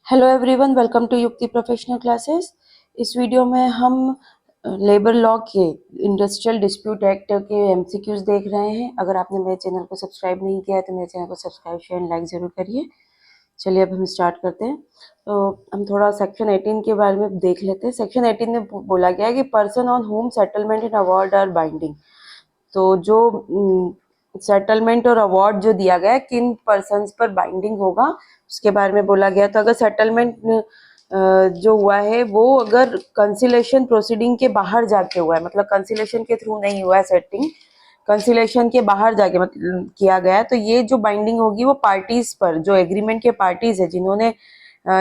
Hello everyone, welcome to युक्ति professional classes. इस video में हम लेबर लॉ के इंडस्ट्रियल डिस्प्यूट एक्ट के एमसीक्यूज देख रहे हैं। अगर आपने मेरे चैनल को सब्सक्राइब नहीं किया है तो मेरे चैनल को सब्सक्राइब शेयर एंड लाइक ज़रूर करिए। चलिए अब हम स्टार्ट करते हैं। तो हम थोड़ा सेक्शन 18 के बारे में देख लेते हैं। सेक्शन 18 में बोला गया है कि person on home settlement and award are binding. तो जो सेटलमेंट और अवार्ड जो दिया गया है किन पर्सन्स पर बाइंडिंग होगा उसके बारे में बोला गया। तो अगर सेटलमेंट जो हुआ है वो अगर कंसिलेशन प्रोसीडिंग के बाहर जाके हुआ है, मतलब कंसिलेशन के थ्रू नहीं हुआ है सेटिंग, कंसिलेशन के बाहर जाके मतलब किया गया है, तो ये जो बाइंडिंग होगी वो पार्टीज पर, जो एग्रीमेंट के पार्टीज है जिन्होंने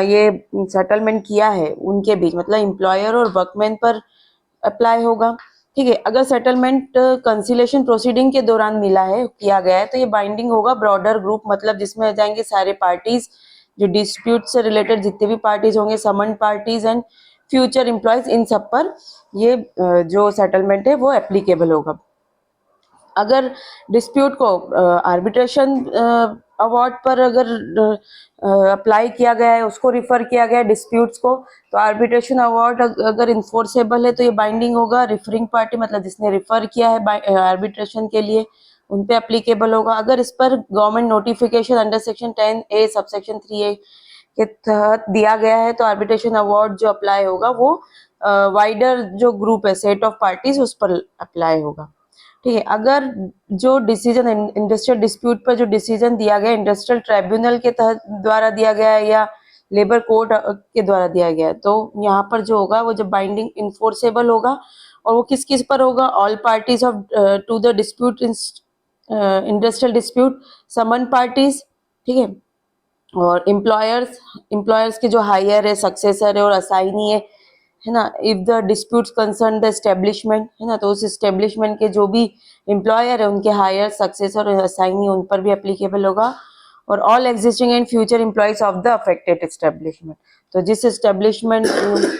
ये सेटलमेंट किया है उनके बीच, मतलब एम्प्लॉयर और वर्कमैन पर अप्लाई होगा। ठीक है, अगर सेटलमेंट कंसिलेशन प्रोसीडिंग के दौरान मिला है, किया गया है, तो ये बाइंडिंग होगा ब्रॉडर ग्रुप, मतलब जिसमें आ जाएंगे सारे पार्टीज, जो डिस्प्यूट से रिलेटेड जितने भी पार्टीज होंगे, समन पार्टीज एंड फ्यूचर एम्प्लॉयज, इन सब पर ये जो सेटलमेंट है वो एप्लीकेबल होगा। अगर डिस्प्यूट को आर्बिट्रेशन अवार्ड पर अगर अप्लाई किया गया है, उसको रिफर किया गया है डिस्प्यूट्स को, तो आर्बिट्रेशन अवार्ड अगर इन्फोर्सेबल है तो ये बाइंडिंग होगा। रिफरिंग पार्टी मतलब जिसने रिफर किया है आर्बिट्रेशन के लिए, उन पे एप्लीकेबल होगा। अगर इस पर government notification under section 10A subsection 3A के तहत दिया गया है तो आर्बिट्रेशन अवार्ड जो अप्लाई होगा वो वाइडर जो ग्रुप है, सेट ऑफ पार्टीज, उस पर अप्लाई होगा। ठीक है, अगर जो डिसीजन इंडस्ट्रियल डिस्प्यूट पर जो डिसीजन दिया गया इंडस्ट्रियल ट्राइब्यूनल के तहत द्वारा दिया गया है या लेबर कोर्ट के द्वारा दिया गया है, तो यहाँ पर जो होगा वो जो बाइंडिंग इन्फोर्सेबल होगा। और वो किस किस पर होगा? All parties of to the dispute industrial dispute, summon parties, ठीक है, और एम्प्लॉयर्स के जो हायर है, सक्सेसर है और असाइनी है ना। If the disputes concern the establishment, है ना, तो उस एस्टेब्लिशमेंट के जो भी एम्प्लॉयर है उनके हायर, सक्सेसर और असाइनी, उन पर भी एप्लीकेबल होगा। और all existing and future employees of the affected establishment, तो जिस एस्टेब्लिशमेंट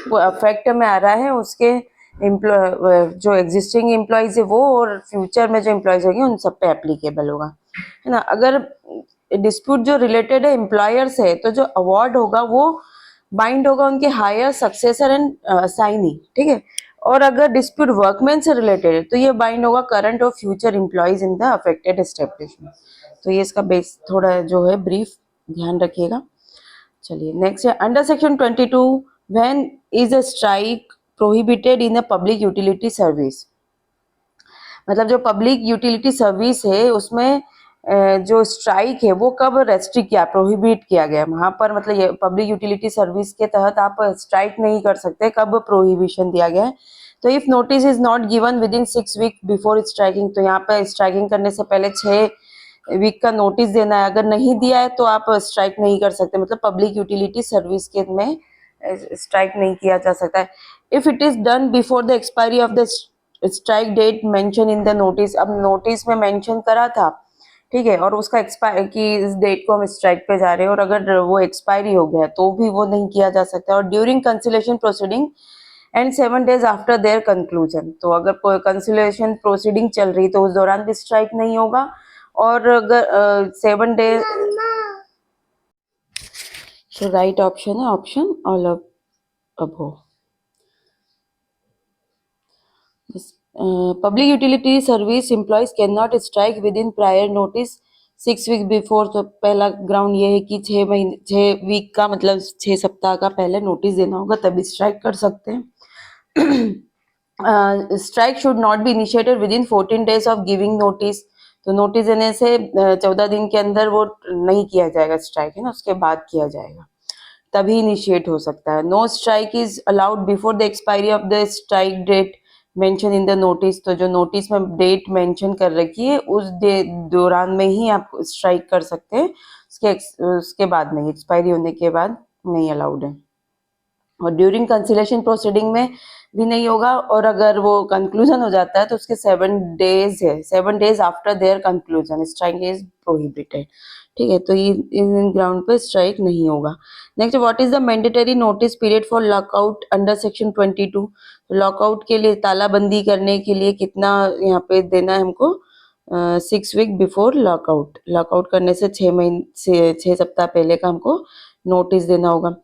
को अफेक्ट में आ रहा है उसके जो एग्जिस्टिंग एम्प्लॉयज है वो, और फ्यूचर में जो एम्प्लॉयज होंगे उन सब पे एप्लीकेबल होगा, है ना। अगर डिस्प्यूट जो रिलेटेड है एम्प्लॉयर से, तो जो अवार्ड होगा वो बाइंड होगा उनके हायर, सक्सेसर एंड असाइनी, ठीक है। और अगर डिस्प्यूट वर्कमैन से रिलेटेड है तो ये बाइंड होगा करंट और future employees in the affected establishment. तो ये इसका बेस थोड़ा जो है ब्रीफ ध्यान रखिएगा। चलिए नेक्स्ट है under section 22, when is a strike prohibited in a public utility service. मतलब जो पब्लिक यूटिलिटी सर्विस है उसमें जो स्ट्राइक है वो कब रेस्ट्रिक्ट किया, प्रोहिबिट किया गया वहां पर, मतलब ये पब्लिक यूटिलिटी सर्विस के तहत आप स्ट्राइक नहीं कर सकते, कब प्रोहिबिशन दिया गया है? तो if notice is not given within 6 week before striking, तो यहाँ पर स्ट्राइकिंग करने से पहले 6 वीक का नोटिस देना है। अगर नहीं दिया है तो आप स्ट्राइक नहीं कर सकते, मतलब पब्लिक यूटिलिटी सर्विस के में स्ट्राइक नहीं किया जा सकता है। If it is done before the expiry of the strike date mention in the notice, अब नोटिस में मेंशन करा था, ठीक है, और उसका एक्सपायर की इस डेट को हम स्ट्राइक पे जा रहे हैं और अगर वो एक्सपायरी हो गया तो भी वो नहीं किया जा सकता। और during conciliation proceeding and 7 days after their conclusion, तो अगर कोई कंसिलेशन प्रोसीडिंग चल रही तो उस दौरान भी स्ट्राइक नहीं होगा। और अगर 7 days, तो राइट ऑप्शन है option all of above. Public utility service employees can not strike within prior notice 6 week before. तो पहला ग्राउंड ये है कि 6 वीक का मतलब 6 सप्ताह का पहले नोटिस देना होगा तभी स्ट्राइक कर सकते हैं। Strike should not be initiated with in 14 days of giving notice, तो नोटिस देने से 14 दिन के अंदर वो नहीं किया जाएगा स्ट्राइक, है ना, उसके बाद किया जाएगा, तभी इनिशिएट हो सकता है। No strike is allowed before the expiry of the strike date mention in the notice, तो जो नोटिस में डेट मेंशन कर रखी है उस दौरान में ही आप स्ट्राइक कर सकते हैं, उसके बाद नहीं, एक्सपायरी होने के बाद नहीं अलाउड है। और ड्यूरिंग कंसिलेशन प्रोसीडिंग में भी नहीं होगा, और अगर वो कंक्लूजन हो जाता है तो उसके 7 days है, 7 days after their conclusion strike is prohibited, ठीक है। तो ये इन ग्राउंड पे स्ट्राइक नहीं होगा। Next, what is the mandatory notice period for lockout under section 22। Lockout के लिए, तालाबंदी करने के लिए कितना यहाँ पे देना है हमको? 6 वीक बिफोर लॉकआउट, लॉकआउट करने से 6 सप्ताह पहले का हमको नोटिस देना होगा।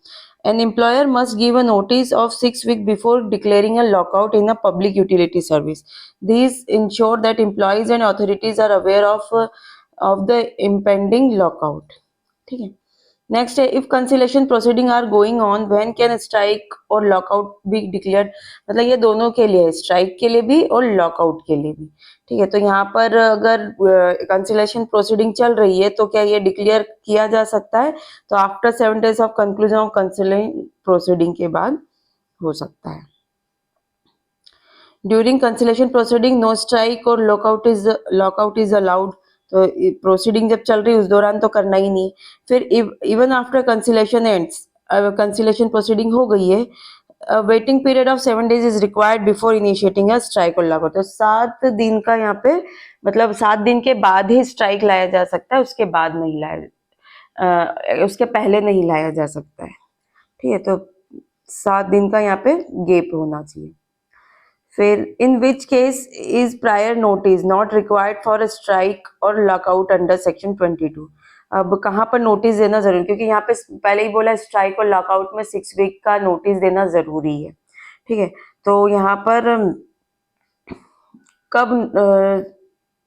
An employer must give a notice of 6 weeks before declaring a lockout in a public utility service. These ensure that employees and authorities are aware of the impending lockout. ठीक है। नेक्स्ट है, if conciliation proceeding are going on when can strike और lockout be declared. मतलब ये दोनों के लिए है, स्ट्राइक के लिए भी और लॉकआउट के लिए भी। ठीक है, तो यहाँ पर अगर कंसिलेशन प्रोसीडिंग चल रही है तो क्या ये डिक्लेयर किया जा सकता है? तो after 7 days of conclusion of conciliation proceeding के बाद हो सकता है। During conciliation proceeding no strike और लॉकआउट इज अलाउड। तो प्रोसीडिंग जब चल रही है उस दौरान तो करना ही नहीं। फिर even after conciliation ends, conciliation proceeding हो गई है, waiting period of 7 days is required before initiating a strike और लॉकआउट। तो 7 दिन का यहाँ पे मतलब 7 दिन के बाद ही स्ट्राइक लाया जा सकता है, उसके बाद नहीं लाया, उसके पहले नहीं लाया जा सकता है। ठीक है, तो 7 दिन का यहाँ पे गैप होना चाहिए। फिर in which case is prior notice not required for a strike और लॉकआउट अंडर सेक्शन 22। अब कहाँ पर नोटिस देना जरूरी, क्योंकि यहाँ पे पहले ही बोला स्ट्राइक और लॉकआउट में 6 वीक का नोटिस देना जरूरी है। ठीक है, तो यहाँ पर कब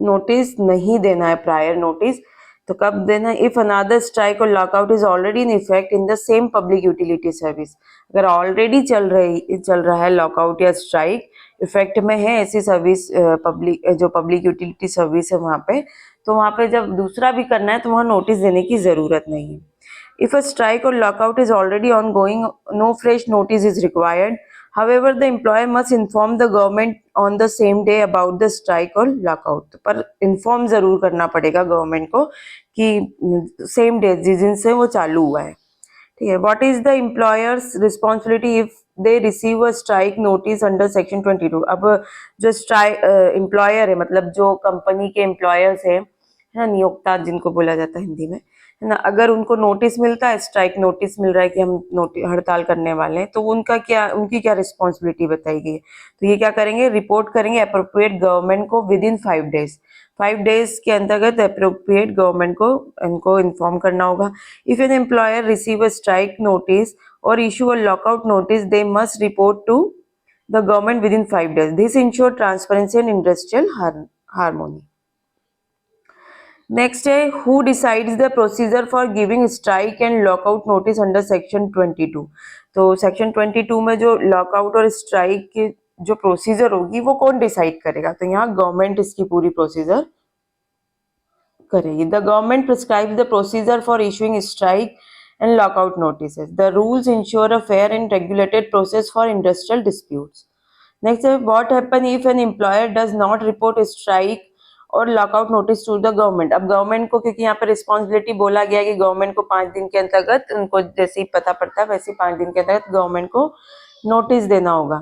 नोटिस नहीं देना है, प्रायर नोटिस तो कब देना है? इफ अनदर स्ट्राइक और lockout is already in effect in the same public utility service. अगर ऑलरेडी चल रहा है लॉकआउट या स्ट्राइक इफेक्ट में है ऐसी सर्विस, जो पब्लिक यूटिलिटी सर्विस है वहां पे, तो वहां पे जब दूसरा भी करना है तो वहां नोटिस देने की जरूरत नहीं है। इफ अ स्ट्राइक और lockout is already on going no fresh notice is required. However, the employer must inform the government on the same day about the strike or lockout. पर inform जरूर करना पड़ेगा गवर्नमेंट को कि same day जिस दिन से वो चालू हुआ है। ठीक है, what is the employers responsibility if they receive a strike notice under section 22। अब जो स्ट्राइक एम्प्लॉयर है, मतलब जो कंपनी के एम्प्लॉयर्स है ना, नियोक्ता जिनको बोला जाता है हिंदी में, है ना, अगर उनको नोटिस मिलता है, स्ट्राइक नोटिस मिल रहा है कि हम हड़ताल करने वाले हैं, तो उनकी क्या रिस्पॉन्सिबिलिटी बताई गई है? तो ये क्या करेंगे? रिपोर्ट करेंगे अप्रोप्रिएट गवर्नमेंट को विद इन 5 days। 5 days के अंतर्गत अप्रोप्रिएट गवर्नमेंट को इनको इन्फॉर्म करना होगा। If an employer receive a strike notice or issue a lockout notice, they must report to the government within 5 days। This ensure transparency and industrial harmony. Next है, who decides the procedure for giving strike and lockout notice under section 22। तो section 22 में जो lockout और strike की जो procedure होगी वो कौन डिसाइड करेगा? तो यहाँ गवर्नमेंट इसकी पूरी प्रोसीजर करेगी। The government prescribes the procedure for issuing strike and lockout notices. The rules ensure a fair and regulated process for industrial disputes. Next है, what happen if an employer does not report strike और lockout notice to the government. अब government को, क्योंकि यहाँ पे responsibility बोला गया कि गवर्नमेंट को 5 दिन के अंतर्गत, उनको जैसे ही पता पड़ता है वैसे 5 दिन के अंतर्गत गवर्नमेंट को नोटिस देना होगा।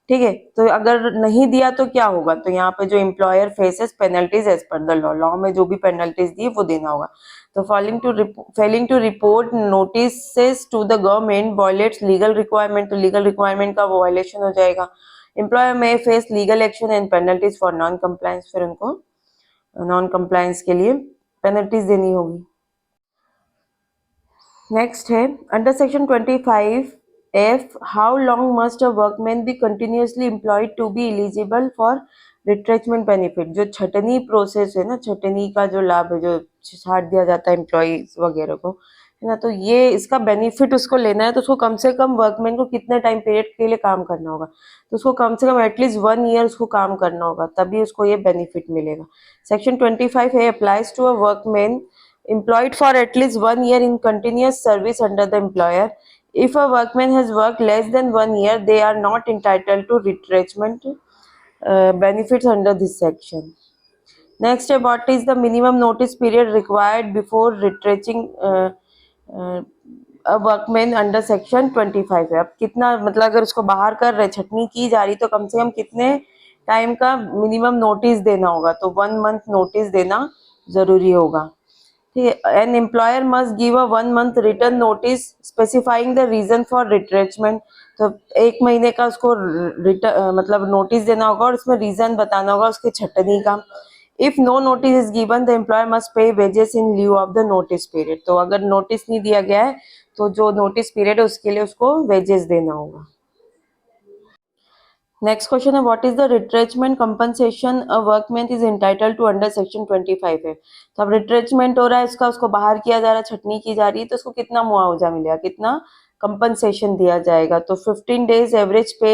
ठीक है, तो अगर नहीं दिया तो क्या होगा? तो यहाँ पे जो employer faces penalties as per the law में जो भी पेनल्टीज दी वो देना होगा। तो failing to report notices to the government violates legal requirement. तो लीगल रिक्वायरमेंट का वो वायलेशन हो जाएगा। Employer may face legal action and penalties for non compliance. फिर उनको नॉन कंप्लायंस के लिए पेनल्टीज देनी होगी। नेक्स्ट है, under section 25F, how long must a workman be continuously employed to be eligible for retrenchment benefit. जो छटनी process है ना, छटनी का जो लाभ है, जो छाट दिया जाता है एम्प्लॉयज वगैरह को, है ना, तो ये इसका बेनिफिट उसको लेना है तो उसको कम से कम वर्कमैन को कितने टाइम पीरियड के लिए काम करना होगा? तो उसको कम से कम एटलीस्ट 1 year उसको काम करना होगा, तभी उसको ये बेनिफिट मिलेगा। Section 25A applies to a workman employed for at least 1 year in continuous service under the employer. If a workman has worked less than 1 year, they are not entitled to retrenchment benefits under this section. Next, what is the minimum notice period required before retrenching a workman under section 25 है? अब कितना, मतलब अगर उसको बाहर कर रहे, छटनी की जा रही, तो कम से कम कितने टाइम का मिनिमम नोटिस देना होगा? तो 1 month नोटिस देना जरूरी होगा। An employer must give a 1 month written notice specifying the reason for retrenchment। तो 1 महीने का उसको मतलब नोटिस देना होगा और उसमें रीजन बताना होगा उसके छटनी का। If no notice is given, the employer must pay wages in lieu of the notice period. तो अगर नोटिस नहीं दिया गया है तो जो नोटिस पीरियड है उसके लिए उसको वेजेस देना होगा। नेक्स्ट क्वेश्चन है what is the retrenchment compensation a workman is entitled to under section 25 है। तो अब रिट्रेचमेंट हो रहा है, इसका उसको बाहर किया जा रहा है, छटनी की जा रही है, तो उसको कितना मुआवजा मिलेगा, कितना कंपनसेशन दिया जाएगा। तो 15 डेज एवरेज पे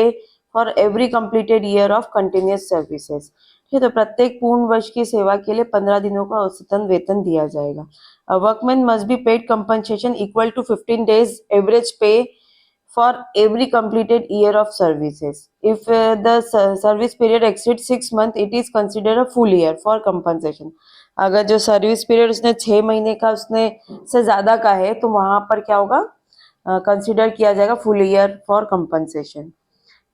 for every completed year of continuous services. ठीक है, तो प्रत्येक पूर्ण वर्ष की सेवा के लिए 15 दिनों का औसतन वेतन दिया जाएगा। A workman must be paid compensation equal to 15 days average pay for every completed year of services. If the service period exceeds 6 months, it is considered a full year for compensation. अगर जो service period उसने 6 महीने का उसने से ज्यादा का है तो वहां पर क्या होगा, कंसिडर किया जाएगा full year for compensation.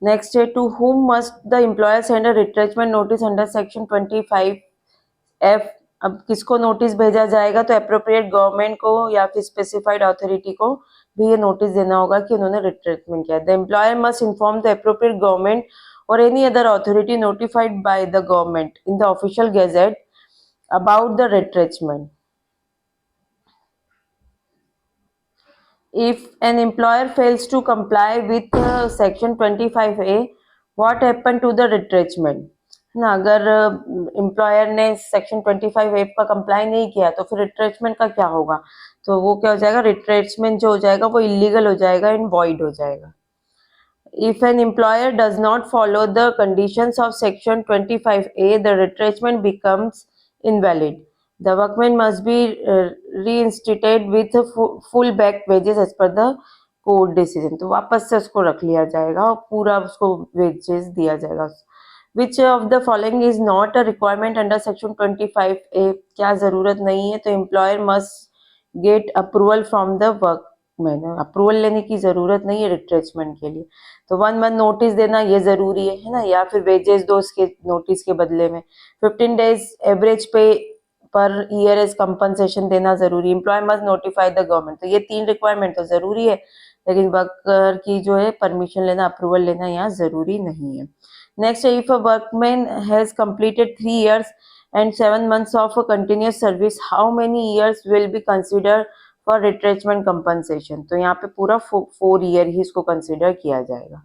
Next है to whom must the employer send a retrenchment notice under section 25F। अब किसको नोटिस भेजा जाएगा, तो अप्रोप्रिएट गवर्नमेंट को या फिर स्पेसिफाइड अथॉरिटी को भी ये नोटिस देना होगा कि उन्होंने रिट्रेटमेंट किया। The employer must inform the appropriate government or any other authority notified by the government in the official gazette about the retrenchment. If an employer fails to comply with section 25A, what happened to the retrenchment? ना, अगर employer ने section 25A का comply नहीं किया तो फिर retrenchment का क्या होगा, तो वो क्या हो जाएगा, रिट्रेचमेंट जो हो जाएगा वो इलीगल हो जाएगा एंड वॉइड हो जाएगा। If an employer does not follow the conditions of section 25A, the retrenchment becomes invalid. The workman must be reinstated with full back wages as per the court decision. तो वापस से उसको रख लिया जाएगा और पूरा उसको वेजेस दिया जाएगा। Which of the following is not a requirement under section 25A, क्या जरूरत नहीं है, तो employer must get approval from the workman. Approval लेने की जरूरत नहीं है रिट्रेचमेंट के लिए। तो 1 मंथ नोटिस देना ये जरूरी है ना, या फिर वेजेस दो उसके नोटिस के बदले में। 15 डेज एवरेज पे पर ईयर एज कंपनसेशन देना जरूरी। Employ must notify the government. तो ये 3 रिक्वायरमेंट तो जरूरी है, लेकिन वर्कर की जो है परमिशन लेना, अप्रूवल लेना यहाँ जरूरी नहीं है। Next, if a workman has completed 3 years and 7 months of a continuous service, how many years will be considered for retrenchment compensation? तो यहाँ पे पूरा 4 year ही इसको कंसिडर किया जाएगा,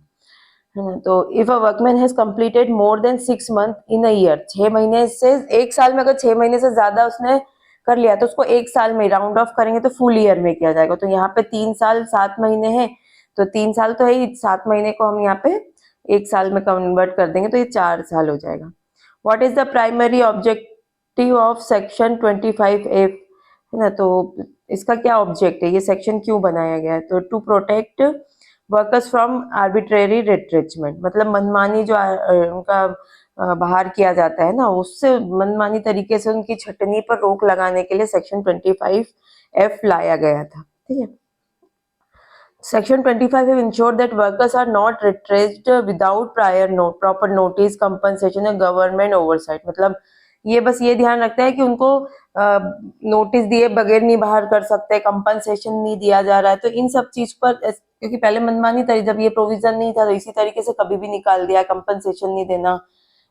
है ना। तो if a workman has completed more than 6 months in a year, 6 महीने से एक साल में, अगर 6 महीने से ज्यादा उसने कर लिया तो उसको एक साल में राउंड ऑफ करेंगे तो फुल ईयर में किया जाएगा। तो यहाँ पे 3 साल 7 महीने हैं, तो 3 साल तो है ही, 7 महीने को हम यहाँ पे एक साल में कन्वर्ट कर देंगे तो ये 4 साल हो जाएगा। What is the primary objective of section 25F, है ना। तो इसका क्या ऑब्जेक्ट है, ये सेक्शन क्यों बनाया गया है, तो to protect workers from arbitrary retrenchment, मतलब मनमानी जो उनका बाहर किया जाता है ना, उससे मनमानी तरीके से उनकी छटनी पर रोक लगाने के लिए सेक्शन 25F लाया गया था। ठीक है, Section 25 have ensured that workers are not retrenched without prior proper notice, compensation and government oversight। मतलब ये बस ये ध्यान रखता है कि उनको नोटिस दिए बगैर नहीं बाहर कर सकते, कंपनसेशन नहीं दिया जा रहा है। तो इन सब चीज पर, क्योंकि पहले मनमानी था, जब ये प्रोविजन नहीं था तो इसी तरीके से कभी भी निकाल दिया, कंपनसेशन नहीं देना।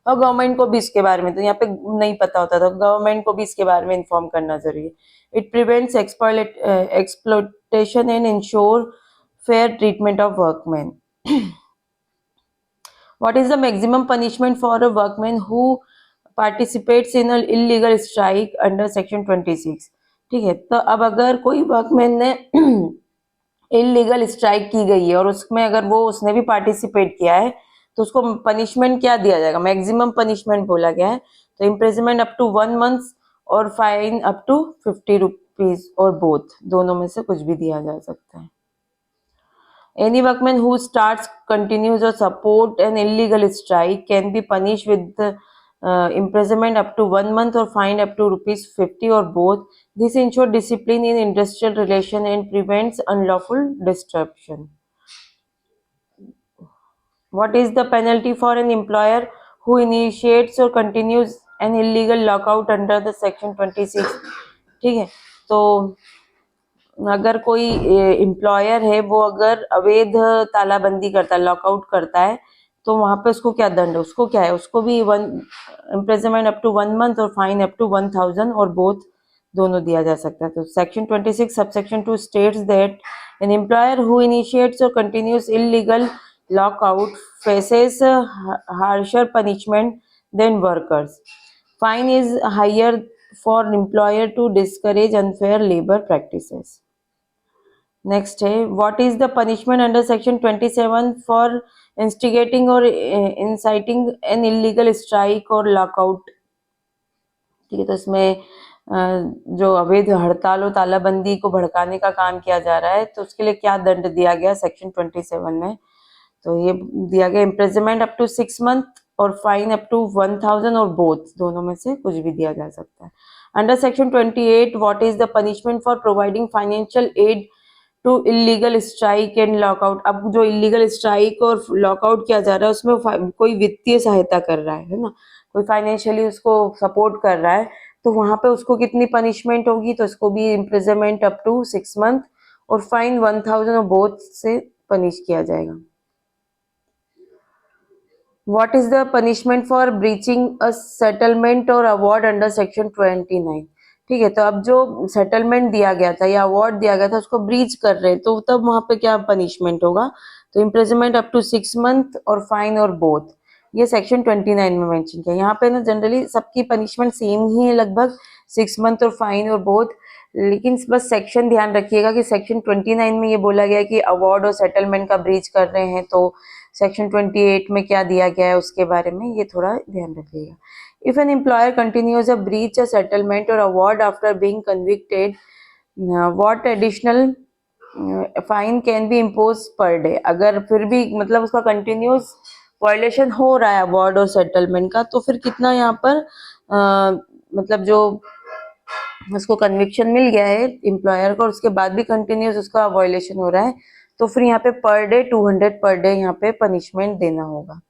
और गवर्नमेंट को भी इसके बारे में तो यहाँ पे नहीं पता होता था, गवर्नमेंट को भी इसके बारे में इन्फॉर्म करना जरूरी है। It prevents exploitation and ensure fair treatment of workmen। What is the maximum punishment for a workman who participates in an illegal strike under section 26? ठीक है, तो अब अगर कोई वर्कमैन ने इलीगल स्ट्राइक की गई है और उसमें अगर वो उसने भी पार्टिसिपेट किया है तो उसको पनिशमेंट क्या दिया जाएगा, मैक्सिमम पनिशमेंट बोला गया है। तो इम्प्रिजनमेंट अप टू 1 month और फाइन अप टू 50 rupees और बोथ, दोनों में से कुछ भी दिया जा सकता है। Any workman who starts, continues or support an illegal strike can be punished with imprisonment up to 1 month or fine up to rupees 50 or both. This ensures discipline in industrial relation and prevents unlawful disruption. What is the penalty for an employer who initiates or continues an illegal lockout under the section 26? ठीक है, तो अगर कोई employer है वो अगर अवैध तालाबंदी करता है, लॉकआउट करता है, तो वहां पे उसको क्या दंड है, उसको क्या है, उसको भी इम्प्रिजनमेंट अप टू 1 month और फाइन अप टू 1000 और बोथ दोनों दिया जा सकता है। तो section 26 subsection 2 states that an employer who initiates or continues illegal lockout faces harsher punishment than workers. Fine is higher for employer to discourage unfair labour practices. Next है what is the punishment under section 27 for instigating or inciting an illegal strike और lockout. ठीक है, तो इसमें जो अवैध हड़ताल और तालाबंदी को भड़काने का काम किया जा रहा है तो उसके लिए क्या दंड दिया गया सेक्शन 27 में। तो ये दिया गया इम्प्रिजनमेंट अप टू 6 मंथ और फाइन अप टू 1000 और बोथ, दोनों में से कुछ भी दिया जा सकता है। Under section 28 what is the punishment for providing financial aid to illegal strike and lockout. अब जो इलीगल स्ट्राइक और लॉकआउट किया जा रहा है उसमें कोई वित्तीय सहायता कर रहा है ना, कोई फाइनेंशियली उसको सपोर्ट कर रहा है, तो वहां पे उसको कितनी पनिशमेंट होगी, तो उसको भी इम्प्रिजनमेंट अप टू 6 मंथ और फाइन 1000 और बोथ से पनिश किया जाएगा। What is the punishment for breaching a settlement or award under section 29? ठीक है, तो अब जो सेटलमेंट दिया गया था या अवार्ड दिया गया था उसको ब्रीच कर रहे तो तब वहां पे क्या पनिशमेंट होगा, तो इम्प्रिजनमेंट अप टू 6 मंथ और फाइन और बोथ, ये सेक्शन 29 में मेंशन किया। यहाँ पे ना जनरली सबकी पनिशमेंट सेम ही है लगभग, 6 मंथ और फाइन और बोथ, लेकिन बस सेक्शन ध्यान रखिएगा कि सेक्शन 29 में ये बोला गया कि अवार्ड और सेटलमेंट का ब्रीच कर रहे हैं, तो सेक्शन 28 में क्या दिया गया है उसके बारे में ये थोड़ा ध्यान रखिएगा। If an employer continues a breach a settlement or award after being convicted, what additional fine can be impose per day. अगर फिर भी मतलब उसका कंटिन्यूस वायलेशन हो रहा है अवार्ड और सेटलमेंट का, तो फिर कितना यहाँ पर मतलब जो उसको कन्विक्शन मिल गया है एम्प्लॉयर को और उसके बाद भी कंटिन्यूस उसका वायलेशन हो रहा है, तो फिर यहाँ पे पर डे 200 पर डे यहाँ पे पनिशमेंट देना होगा।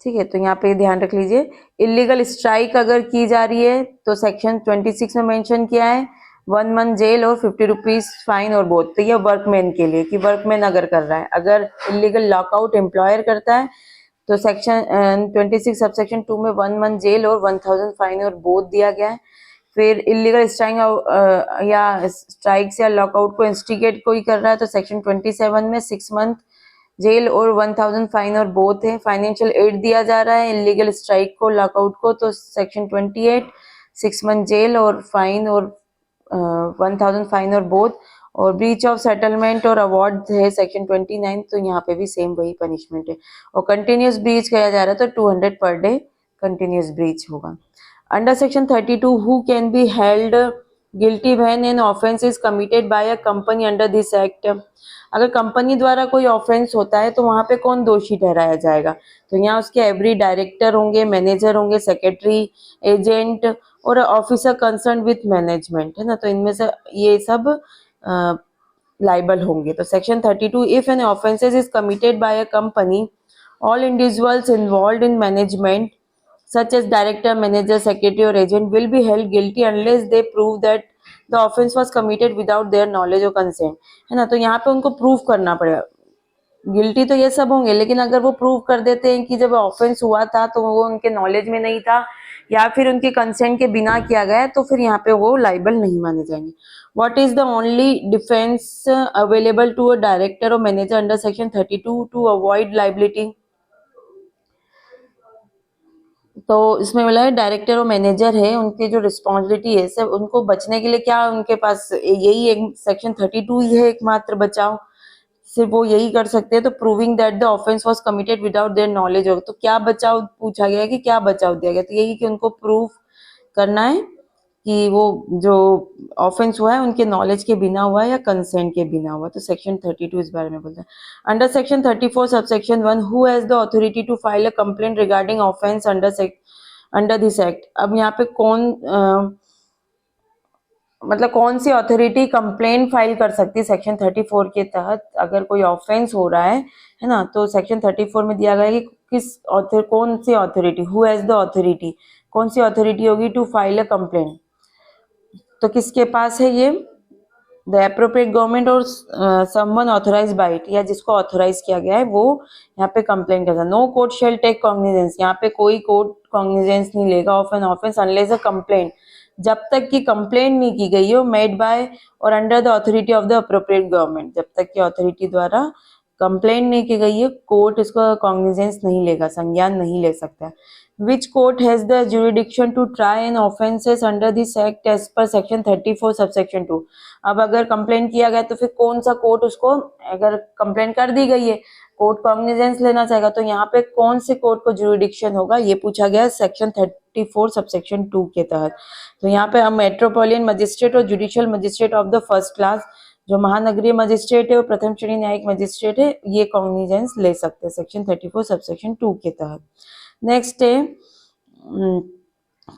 ठीक है, तो यहाँ पे ध्यान रख लीजिए, इलीगल स्ट्राइक अगर की जा रही है तो सेक्शन 26 में मेंशन किया है 1 मंथ जेल और 50 रुपीज फाइन और बोथ। तो ये वर्कमैन के लिए कि वर्कमैन अगर कर रहा है, अगर इलीगल लॉकआउट एम्प्लॉयर करता है तो सेक्शन 26 सबसेक्शन 2 में 1 मंथ जेल और 1000 फाइन और बोथ दिया गया है। फिर इलीगल स्ट्राइक या स्ट्राइक्स या लॉकआउट को इंस्टिगेट कोई कर रहा है तो सेक्शन 27 में 6 मंथ जेल और 1000 फाइन और बोथ है। फाइनेंशियल एड दिया जा रहा है इलीगल स्ट्राइक को लॉकआउट को, तो सेक्शन 28 6 मंथ जेल और फाइन और 1000 फाइन और बोथ। और breach of settlement or award है सेक्शन 29, तो यहाँ पे भी सेम वही पनिशमेंट है। और कंटिन्यूस ब्रीच किया जा रहा है तो 200 पर डे कंटिन्यूस ब्रीच होगा। Under section 32 who can be held guilty when an offence is committed by a company under this act। अगर कंपनी द्वारा कोई ऑफेंस होता है तो वहां पे कौन दोषी ठहराया जाएगा, तो यहाँ उसके एवरी डायरेक्टर होंगे, मैनेजर होंगे, सेक्रेटरी, एजेंट और ऑफिसर कंसर्न विथ मैनेजमेंट, है ना, तो इनमें से ये सब लाइबल होंगे। तो section 32 if an offences is committed by a company all individuals involved in management such as director, manager, secretary or agent will be held guilty unless they prove that the offense was committed without their knowledge or consent, है ना। तो यहाँ पे उनको prove करना पड़ेगा, guilty तो ये सब होंगे, लेकिन अगर वो प्रूव कर देते हैं कि जब ऑफेंस हुआ था तो वो उनके नॉलेज में नहीं था या फिर उनके कंसेंट के बिना किया गया, तो फिर यहाँ पे वो लाइबल नहीं माने जाएंगे। What is the only defence available to a director or manager under section 32 to avoid liability. तो इसमें बोला है डायरेक्टर और मैनेजर है उनकी जो रिस्पॉन्सिबिलिटी है सब उनको बचने के लिए क्या उनके पास यही एक सेक्शन 32 ही है एकमात्र बचाव, सिर्फ वो यही कर सकते हैं। तो proving that the offence was committed without their knowledge हो, तो क्या बचाव पूछा गया है कि क्या बचाव दिया गया, तो यही कि उनको प्रूव करना है कि वो जो ऑफेंस हुआ है उनके नॉलेज के बिना हुआ है या कंसेंट के बिना हुआ, तो सेक्शन 32 इस बारे में बोलता है। Under section 34 subsection 1 who has the authority to file a complaint regarding offence under this act. अब यहाँ पे मतलब कौन सी अथॉरिटी कंप्लेंट फाइल कर सकती है सेक्शन 34 के तहत, अगर कोई ऑफेंस हो रहा है ना, तो सेक्शन 34 में दिया गया है कि कौन सी authority, who has the authority, कौन सी अथॉरिटी होगी टू फाइल अ कंप्लेंट, तो किसके पास है ये, the appropriate government or someone authorised by it, या जिसको ऑथराइज किया गया है वो यहाँ पे कंप्लेंट करता है। No court shall take cognizance, यहाँ पे कोई कोर्ट कॉग्निजेंस नहीं लेगा of an offence unless a complaint जब तक कि कंप्लेंट नहीं की गई हो made by or under the authority of the appropriate government, जब तक कि अथॉरिटी द्वारा कंप्लेंट नहीं की गई है कोर्ट इसको कॉग्निजेंस नहीं लेगा, संज्ञान नहीं ले सकता। Which court has the jurisdiction to try an offences under this act as per section 34 subsection 2। अब अगर कंप्लेंट किया गया तो फिर कौन सा कोर्ट उसको, अगर कंप्लेंट कर दी गई है कोर्ट कॉग्निजेंस लेना चाहेगा तो यहाँ पे कौन से कोर्ट को जुरिडिक्शन होगा, ये पूछा गया सेक्शन 34 सबसेक्शन 2 के तहत। तो यहाँ पे हम मेट्रोपोलियन मजिस्ट्रेट और judicial magistrate of the first class, जो महानगरीय मजिस्ट्रेट है और प्रथम श्रेणी न्यायिक मजिस्ट्रेट है, ये कॉग्निजेंस ले सकते हैं सेक्शन 34 सबसेक्शन 2 के तहत। नेक्स्ट है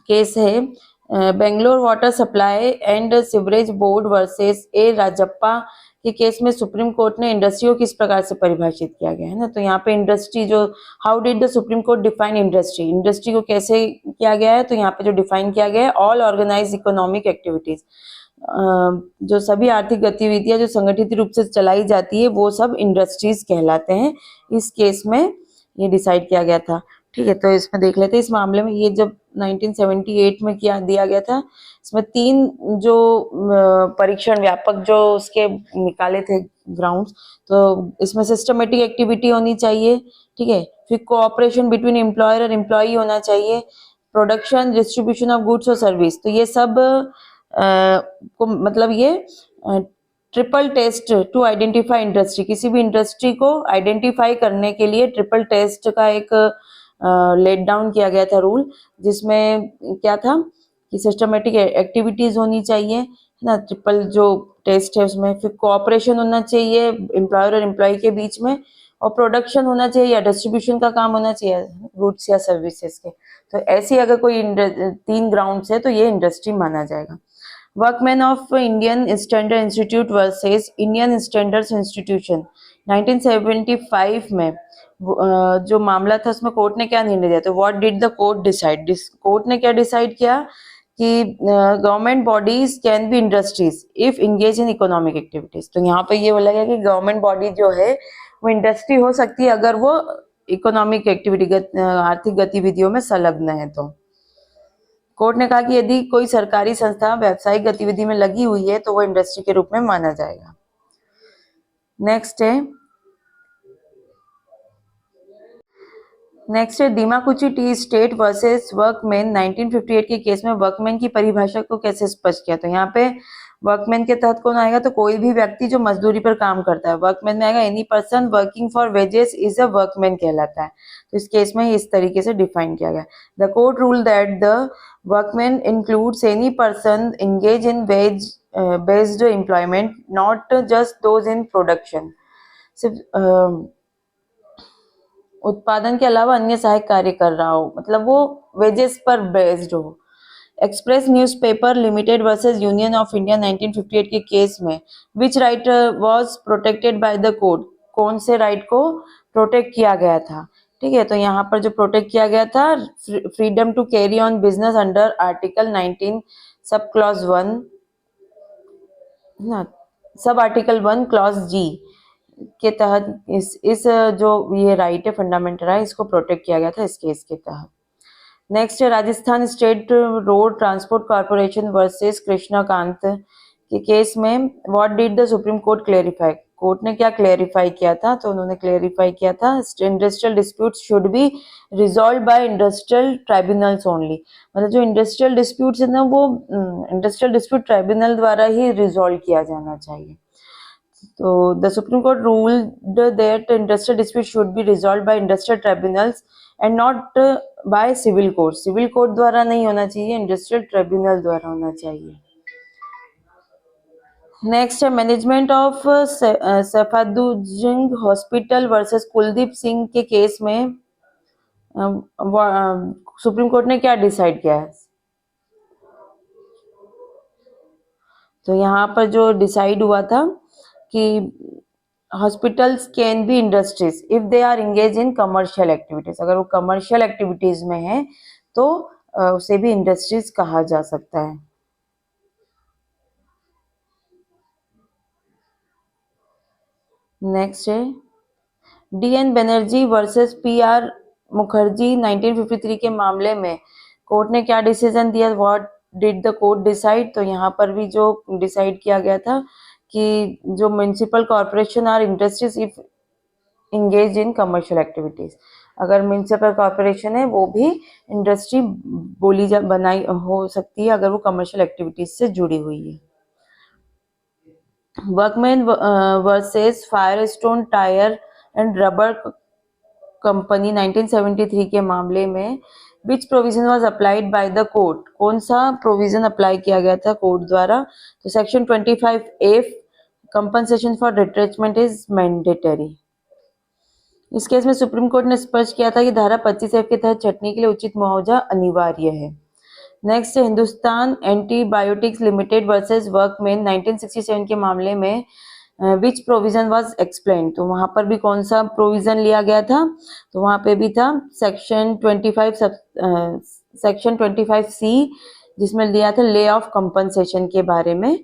केस है Bangalore water supply and sewerage board versus A Rajappa के केस में सुप्रीम कोर्ट ने इंडस्ट्री को किस प्रकार से परिभाषित किया गया है ना। तो यहाँ पे इंडस्ट्री जो, how did the supreme court define industry, industry को कैसे किया गया है, तो यहाँ पे जो डिफाइन किया गया है ऑल ऑर्गेनाइज इकोनॉमिक एक्टिविटीज, जो सभी आर्थिक गतिविधियां जो संगठित रूप से चलाई जाती है वो सब इंडस्ट्रीज कहलाते हैं। इस केस में ये डिसाइड किया गया था। ठीक है, तो इसमें देख लेते हैं इस मामले में ये जब 1978 में किया दिया गया था, इसमें 3 जो परीक्षण व्यापक जो उसके निकाले थे ग्राउंड्स, तो इसमें सिस्टमेटिक एक्टिविटी होनी चाहिए, ठीक है, फिर कोऑपरेशन बिटवीन एम्प्लॉयर और एम्प्लॉई होना चाहिए, प्रोडक्शन डिस्ट्रीब्यूशन ऑफ गुड्स और सर्विस। तो ये सब को मतलब ये triple test to identify industry, किसी भी इंडस्ट्री को आइडेंटिफाई करने के लिए ट्रिपल टेस्ट का एक लेट डाउन किया गया था रूल, जिसमें क्या था कि सिस्टमेटिक एक्टिविटीज होनी चाहिए, है ना, ट्रिपल जो टेस्ट है उसमें, फिर कोऑपरेशन होना चाहिए एम्प्लॉयर और एम्प्लॉय के बीच में, और प्रोडक्शन होना चाहिए या डिस्ट्रीब्यूशन का काम होना चाहिए गुड्स या सर्विसेज के। तो ऐसी अगर कोई 3 ग्राउंड्स है तो ये इंडस्ट्री माना जाएगा। Workman of Indian standard institute versus Indian standards institution 1975 में जो मामला था उसमें कोर्ट ने क्या निर्णय दिया, तो what did the court decide, court ने क्या डिसाइड किया कि government bodies can be industries if engage in economic activities. तो यहाँ पे ये बोला गया कि गवर्नमेंट बॉडी जो है वो इंडस्ट्री हो सकती है अगर वो इकोनॉमिक एक्टिविटी आर्थिक गतिविधियों में संलग्न है। तो कोर्ट ने कहा कि यदि कोई सरकारी संस्था व्यावसायिक गतिविधि में लगी हुई है तो वो इंडस्ट्री के रूप में माना जाएगा। नेक्स्ट है दीमाकुची टी स्टेट वर्सेस वर्कमैन 1958 के केस में वर्कमैन की परिभाषा को कैसे स्पष्ट किया। तो यहाँ पे वर्कमैन के तहत कौन आएगा, तो कोई भी व्यक्ति जो मजदूरी पर काम करता है, वर्कमैन में आएगा any person working for wages is a workman कहलाता है। तो इस केस में इस तरीके से डिफाइन किया गया। The court rule that the workman includes any person engage in wage based employment not just those in production, सिर्फ उत्पादन के अलावा अन्य सहायक कार्य कर रहा हो, मतलब वो वेजेस पर बेस्ड हो। Express Newspaper Limited versus Union of India 1958 के केस में which right was protected by the court, कौन से राइट को प्रोटेक्ट किया गया था। ठीक है, तो यहाँ पर जो प्रोटेक्ट किया गया था freedom to carry on business under article 19 sub clause 1 ना, सब आर्टिकल 1 क्लॉज जी के तहत इस जो ये राइट है फंडामेंटल राइट, इसको प्रोटेक्ट किया गया था इस केस के तहत। नेक्स्ट है Rajasthan state road transport corporation versus Krishnakant के केस में what did the supreme court clarify, court ने क्या क्लेरिफाई किया था, तो उन्होंने क्लेरिफाई किया था industrial disputes should be resolve by industrial tribunals only, मतलब जो इंडस्ट्रियल डिस्प्यूट्स है ना वो इंडस्ट्रियल डिस्प्यूट ट्राइब्यूनल द्वारा ही रिजॉल्व किया जाना चाहिए। So the Supreme Court ruled that industrial disputes should be resolved by industrial tribunals and not by civil court. Civil court द्वारा नहीं होना चाहिए, industrial tribunal द्वारा होना चाहिए। नेक्स्ट है management of Safdarjung hospital versus Kuldeep Singh के केस में सुप्रीम कोर्ट ने क्या डिसाइड किया है, तो यहाँ पर जो डिसाइड हुआ था कि hospitals can be industries if they are engage in commercial activities, अगर वो कमर्शियल एक्टिविटीज में है तो उसे भी इंडस्ट्रीज कहा जा सकता है। नेक्स्ट है DN Banerjee versus PR Mukherjee 1953 के मामले में कोर्ट ने क्या डिसीजन दिया, what did the court decide, तो यहाँ पर भी जो डिसाइड किया गया था कि जो म्युनिसिपल कॉर्पोरेशन और industries if engage in commercial activities, अगर म्युनिसिपल कॉर्पोरेशन है वो भी इंडस्ट्री बनाई हो सकती है अगर वो कमर्शियल एक्टिविटीज से जुड़ी हुई है। Workman versus Firestone tyre and rubber company 1973 के मामले में विच provision was applied by the court, कौन सा प्रोविजन अप्लाई किया गया था कोर्ट द्वारा? तो section 25A, compensation for retrenchment is mandatory. इस केस में सुप्रीम कोर्ट ने स्पष्ट किया था कि धारा 25F के तहत छटनी के लिए उचित मुआवजा अनिवार्य है। Next, Hindustan antibiotics limited versus workman 1967 के मामले में विच प्रोविजन वाज एक्सप्लेन, तो वहां पर भी कौन सा प्रोविजन लिया गया था? तो वहां पे भी था सेक्शन 25C, जिसमें दिया था ले ऑफ कंपनसेशन के बारे में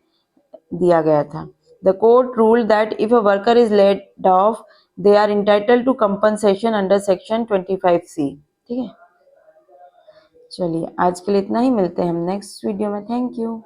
दिया गया था। The court ruled that if a worker is laid off they are entitled to compensation under section 25C। ठीक है, चलिए आज के लिए इतना ही, मिलते हैं हम नेक्स्ट वीडियो में। Thank you.